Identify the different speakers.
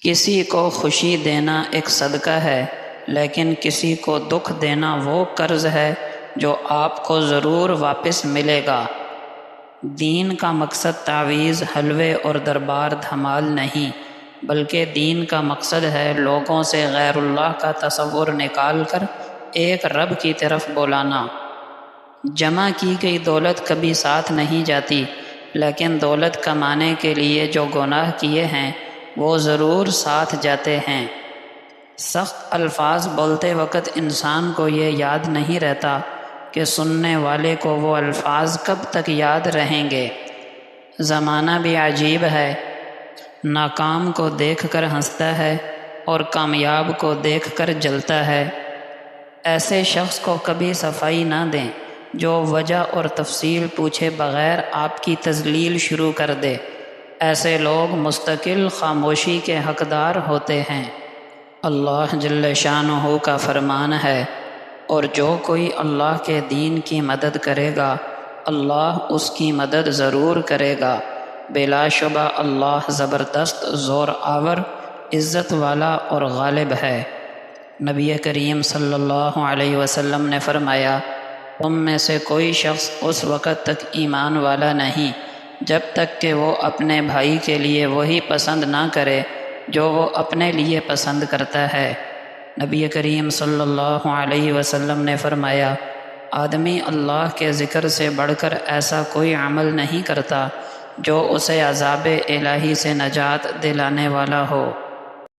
Speaker 1: کسی کو خوشی دینا ایک صدقہ ہے، لیکن کسی کو دکھ دینا وہ قرض ہے جو آپ کو ضرور واپس ملے گا۔ دین کا مقصد تعویذ، حلوے اور دربار دھمال نہیں، بلکہ دین کا مقصد ہے لوگوں سے غیر اللہ کا تصور نکال کر ایک رب کی طرف بلانا۔ جمع کی گئی دولت کبھی ساتھ نہیں جاتی، لیکن دولت کمانے کے لیے جو گناہ کیے ہیں وہ ضرور ساتھ جاتے ہیں۔ سخت الفاظ بولتے وقت انسان کو یہ یاد نہیں رہتا کہ سننے والے کو وہ الفاظ کب تک یاد رہیں گے۔ زمانہ بھی عجیب ہے، ناکام کو دیکھ کر ہنستا ہے اور کامیاب کو دیکھ کر جلتا ہے۔ ایسے شخص کو کبھی صفائی نہ دیں جو وجہ اور تفصیل پوچھے بغیر آپ کی تذلیل شروع کر دے۔ ایسے لوگ مستقل خاموشی کے حقدار ہوتے ہیں۔ اللہ جل شانہ کا فرمان ہے، اور جو کوئی اللہ کے دین کی مدد کرے گا اللہ اس کی مدد ضرور کرے گا۔ بلا شبہ اللہ زبردست، زور آور، عزت والا اور غالب ہے۔ نبی کریم صلی اللہ علیہ وسلم نے فرمایا، تم میں سے کوئی شخص اس وقت تک ایمان والا نہیں جب تک کہ وہ اپنے بھائی کے لیے وہی پسند نہ کرے جو وہ اپنے لیے پسند کرتا ہے۔ نبی کریم صلی اللہ علیہ وسلم نے فرمایا، آدمی اللہ کے ذکر سے بڑھ کر ایسا کوئی عمل نہیں کرتا جو اسے عذاب الہی سے نجات دلانے والا ہو۔